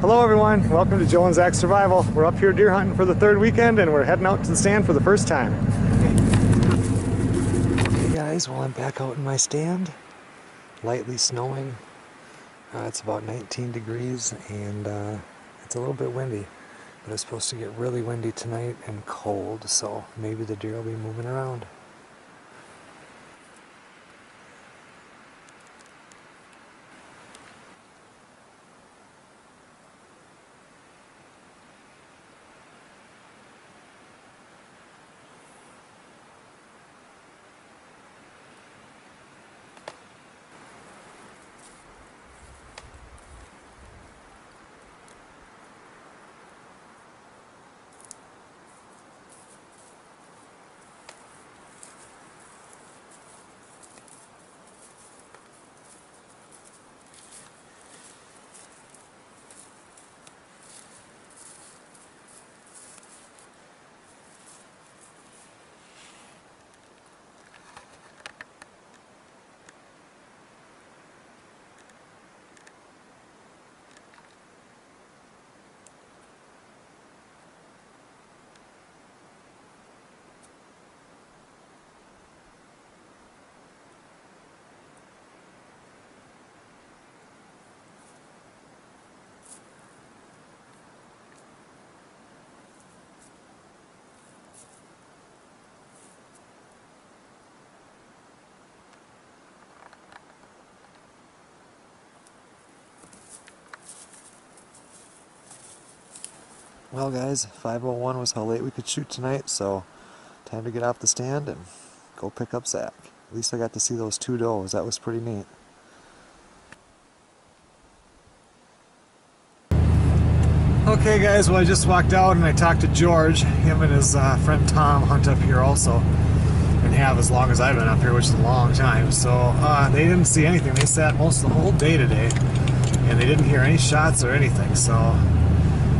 Hello everyone, welcome to Joe and Zach Survival. We're up here deer hunting for the third weekend and we're heading out to the stand for the first time. Hey guys, well I'm back out in my stand. Lightly snowing. It's about 19 degrees and it's a little bit windy. But it's supposed to get really windy tonight and cold, so maybe the deer will be moving around. Well guys, 5:01 was how late we could shoot tonight, so time to get off the stand and go pick up Zach. At least I got to see those two does, that was pretty neat. Okay guys, well I just walked out and I talked to George. Him and his friend Tom hunt up here also, and have as long as I've been up here, which is a long time. So they didn't see anything. They sat most of the whole day today, and they didn't hear any shots or anything, so...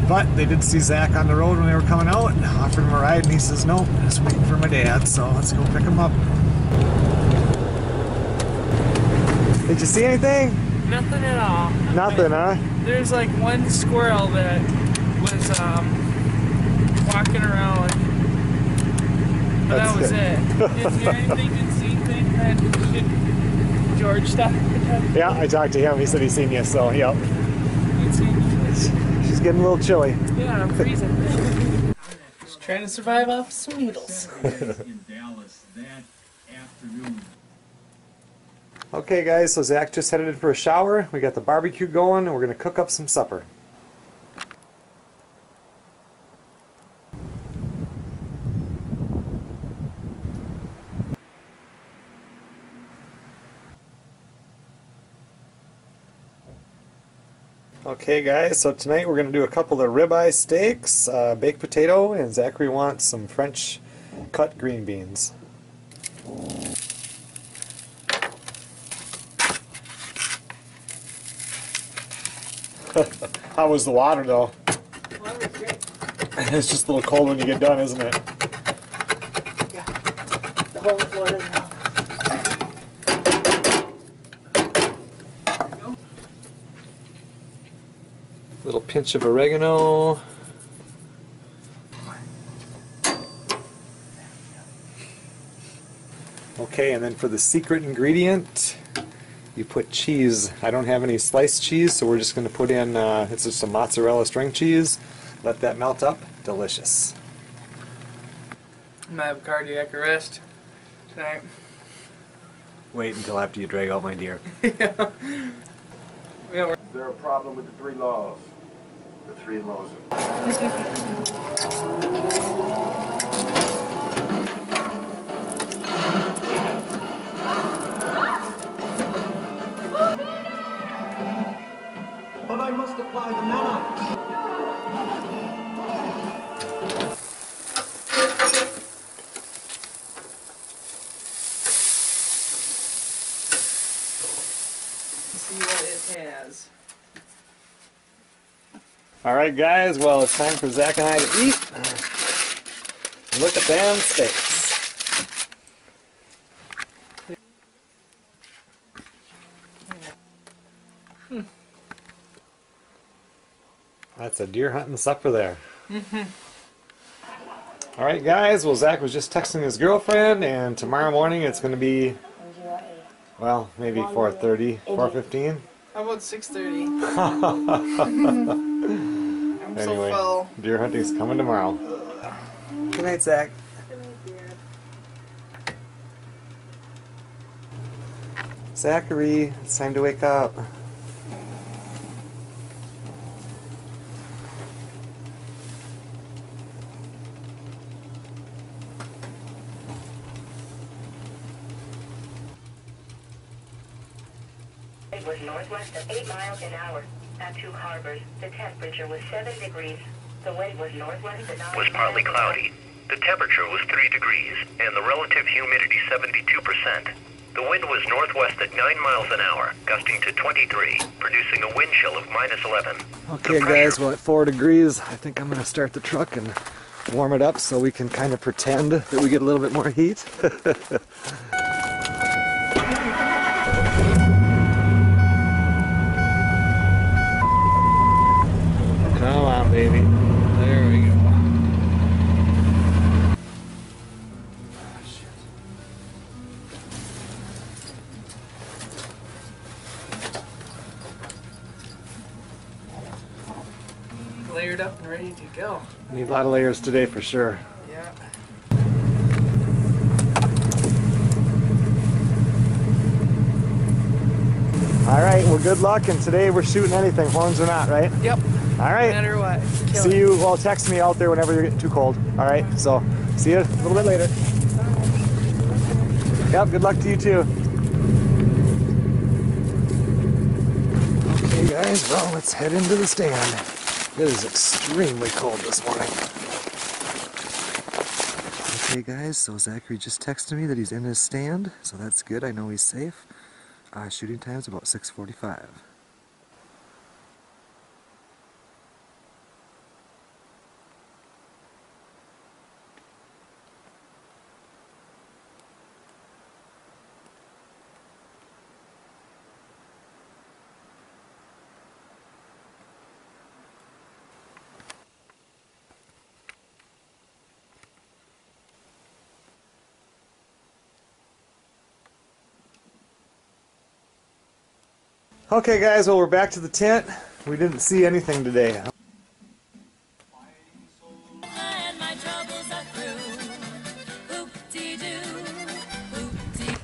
But they did see Zach on the road when they were coming out and offered him a ride, and he says, nope, I'm just waiting for my dad, so let's go pick him up. Did you see anything? Nothing at all. Nothing, huh? There's like one squirrel that was walking around, but that was it. Didn't hear anything, didn't see anything, and George stopped. Yeah, I talked to him, he said he's seen you, so yep. She's getting a little chilly. Yeah, I'm freezing. Just trying to survive off some needles. In Dallas that afternoon. Okay guys, so Zach just headed in for a shower. We got the barbecue going and we're going to cook up some supper. Okay guys, so tonight we're going to do a couple of ribeye steaks, baked potato, and Zachary wants some French cut green beans. How was the water though? Well, that was great. It's just a little cold when you get done, isn't it? Yeah. The whole floor now. Little pinch of oregano. Okay, and then for the secret ingredient, you put cheese. I don't have any sliced cheese, so we're just going to put in, it's just some mozzarella string cheese. Let that melt up. Delicious. I'm gonna have cardiac arrest tonight. Wait until after you drag out my deer. Yeah. Is there a problem with the 3 laws? The 3 laws. But I must apply the nanites. See what it has. Alright guys, well it's time for Zach and I to eat. Look at them steaks. That's a deer hunting supper there. All right, guys. Well, Zach was just texting his girlfriend, and tomorrow morning it's going to be, well, maybe 4:30, 4:15. How about 6:30? I'm so Anyway, full. deer hunting's coming tomorrow. Good night, Zach. Zachary, it's time to wake up. It was northwest of 8 miles an hour. At Two Harbors, the temperature was 7 degrees. The wind was northwest of 9 was partly cloudy. The temperature was 3 degrees, and the relative humidity 72%. The wind was northwest at 9 miles an hour, gusting to 23, producing a wind chill of -11. Okay, guys, well, at 4 degrees, I think I'm going to start the truck and warm it up so we can kind of pretend that we get a little bit more heat. Come on, baby. There we go. Layered up and ready to go. Need a lot of layers today for sure. Yeah. All right, well, good luck, and today we're shooting anything, horns or not, right? Yep. All No right. matter what. Kill See it. you, well, text me out there whenever you're getting too cold. All right, so see you a little bit later. Yep, good luck to you too. Okay, guys, well, let's head into the stand. It is extremely cold this morning. Okay, guys, so Zachary just texted me that he's in his stand, so that's good. I know he's safe. Shooting time's about 6:45. Okay, guys, well, we're back to the tent. We didn't see anything today. And my troubles are through. Hoop-dee-doo, hoop-dee.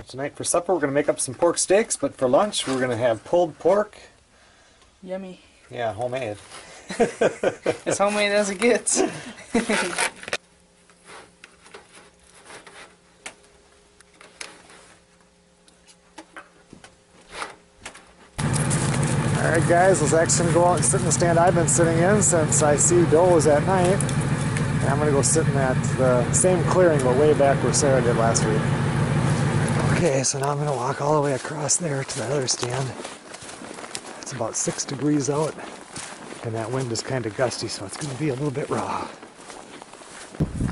Tonight for supper, we're going to make up some pork steaks, but for lunch, we're going to have pulled pork. Yummy. Yeah, homemade. As homemade as it gets. Alright, guys, let's actually go out and sit in the stand I've been sitting in since I see does at night. And I'm going to go sit in that the same clearing, but way back where Sarah did last week. Okay, so now I'm going to walk all the way across there to the other stand. It's about 6 degrees out, and that wind is kind of gusty, so it's going to be a little bit raw.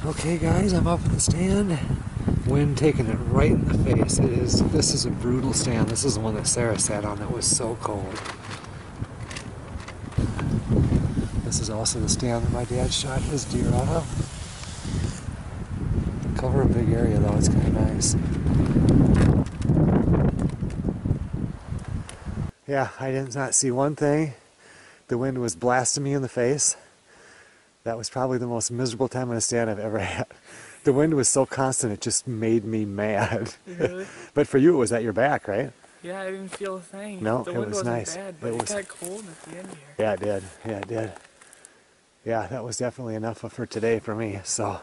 Okay, guys, I'm up in the stand. Wind taking it right in the face. This is a brutal stand. This is the one that Sarah sat on that was so cold. This is also the stand that my dad shot his deer out of. Cover a big area though, it's kind of nice. Yeah, I did not see one thing. The wind was blasting me in the face. That was probably the most miserable time on a stand I've ever had. The wind was so constant, it just made me mad. Really? But for you, it was at your back, right? Yeah, I didn't feel a thing. No, the it wind was wasn't nice. bad, but It it was- got cold at the end here. Yeah, it did. Yeah, it did. Yeah, that was definitely enough for today for me. So,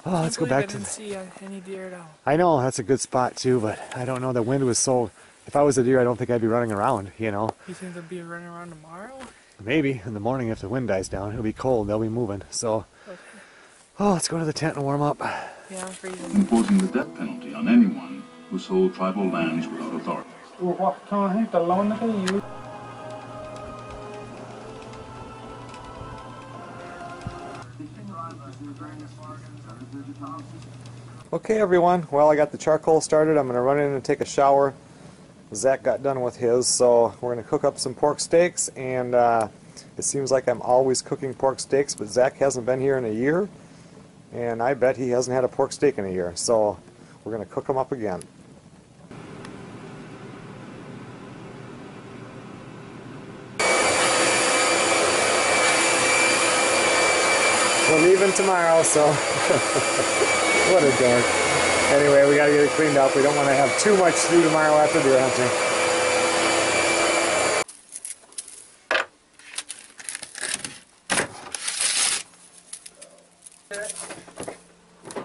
oh, let's go back to I didn't the... see any deer at all. I know, that's a good spot too, but I don't know, the wind was so... If I was a deer, I don't think I'd be running around, you know? You think they'll be running around tomorrow? Maybe in the morning if the wind dies down. It'll be cold, they'll be moving. So, Okay. oh, let's go to the tent and warm up. Yeah, I'm freezing. Imposing the death penalty on anyone who sold tribal lands without authority. Okay everyone, well I got the charcoal started. I'm going to run in and take a shower. Zach got done with his, so we're going to cook up some pork steaks, and it seems like I'm always cooking pork steaks, but Zach hasn't been here in a year, and I bet he hasn't had a pork steak in a year, so we're going to cook them up again. We're leaving tomorrow, so what a dork. Anyway, we gotta get it cleaned up. We don't want to have too much to do tomorrow after deer hunting.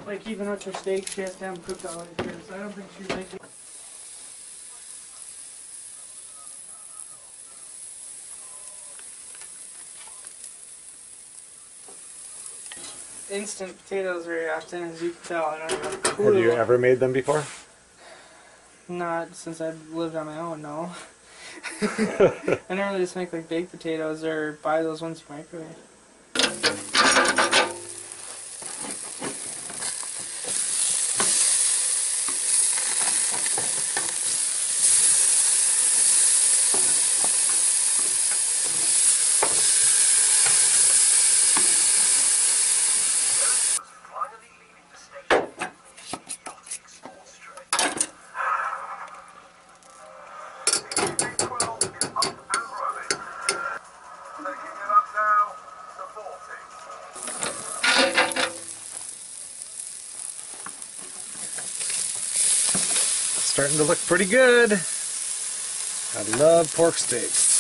Like, even with her steak, she has to have them cooked all like this. I don't think she likes it. Instant potatoes very often, as you can tell. I don't have a clue. Have you ever made them before? Not since I've lived on my own, no. I normally just make like baked potatoes or buy those ones you microwave. Starting to look pretty good. I love pork steaks.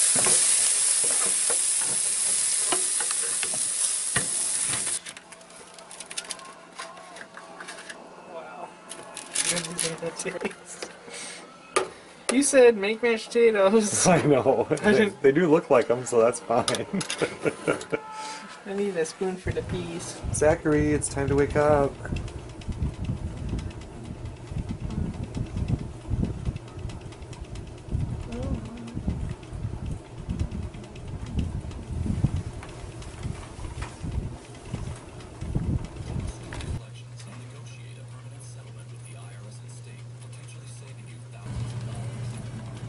Wow. You said make mashed potatoes. I know. They do look like them, so that's fine. I need a spoon for the peas. Zachary, it's time to wake up.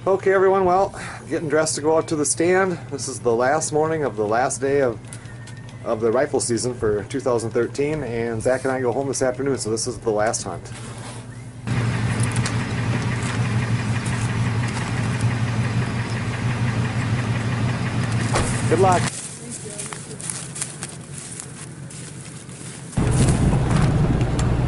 Okay everyone, well, getting dressed to go out to the stand. This is the last morning of the last day of the rifle season for 2013, and Zach and I go home this afternoon, so this is the last hunt. Good luck.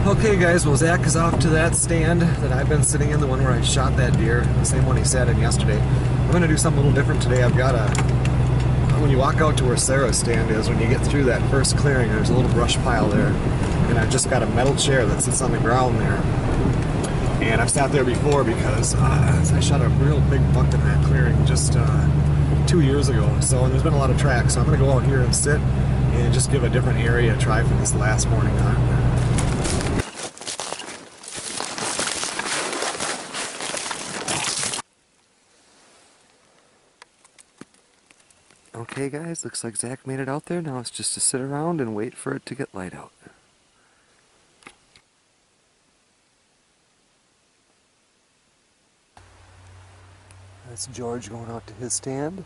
Okay guys, well Zach is off to that stand that I've been sitting in, the one where I shot that deer, the same one he sat in yesterday. I'm going to do something a little different today. I've got when you walk out to where Sarah's stand is, when you get through that first clearing, there's a little brush pile there. And I've just got a metal chair that sits on the ground there. And I've sat there before because I shot a real big buck in that clearing just 2 years ago. So, and there's been a lot of tracks, so I'm going to go out here and sit and just give a different area a try for this last morning hunt. Okay guys, looks like Zach made it out there. Now it's just to sit around and wait for it to get light out. That's George going out to his stand.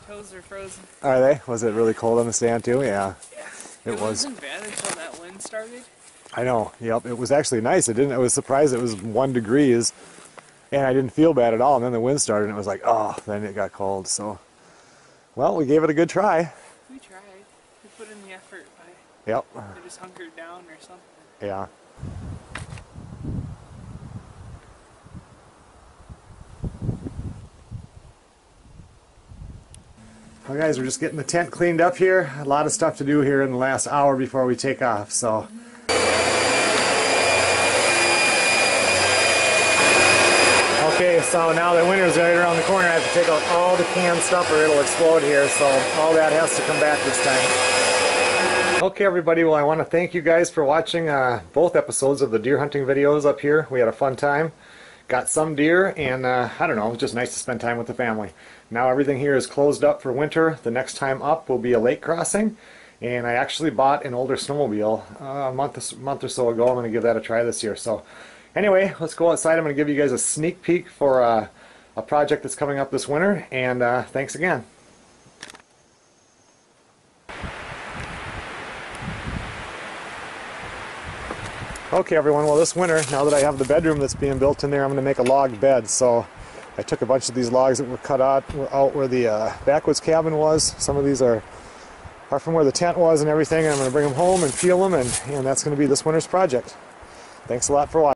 Toes are frozen. Are they? Was it really cold on the stand too? Yeah. It was. Wasn't bad until that wind started. I know. Yep. It was actually nice. I was surprised it was 1 degrees, and I didn't feel bad at all. And then the wind started, and it was like, oh, then it got cold. So, well, we gave it a good try. We tried. We put in the effort. Yep. They just hunkered down or something. Yeah. Well guys, we're just getting the tent cleaned up here. A lot of stuff to do here in the last hour before we take off, so. Okay, so now that winter's right around the corner, I have to take out all the canned stuff or it'll explode here, so all that has to come back this time. Okay everybody, well I want to thank you guys for watching both episodes of the deer hunting videos up here. We had a fun time. Got some deer, and I don't know, it was just nice to spend time with the family. Now everything here is closed up for winter. The next time up will be a lake crossing, and I actually bought an older snowmobile a month or so ago. I'm going to give that a try this year. So anyway, let's go outside. I'm going to give you guys a sneak peek for a project that's coming up this winter, and thanks again. Okay everyone, well this winter, now that I have the bedroom that's being built in there, I'm going to make a log bed. So I took a bunch of these logs that were cut out where the backwoods cabin was. Some of these are from where the tent was and everything, and I'm going to bring them home and peel them, and that's going to be this winter's project. Thanks a lot for watching.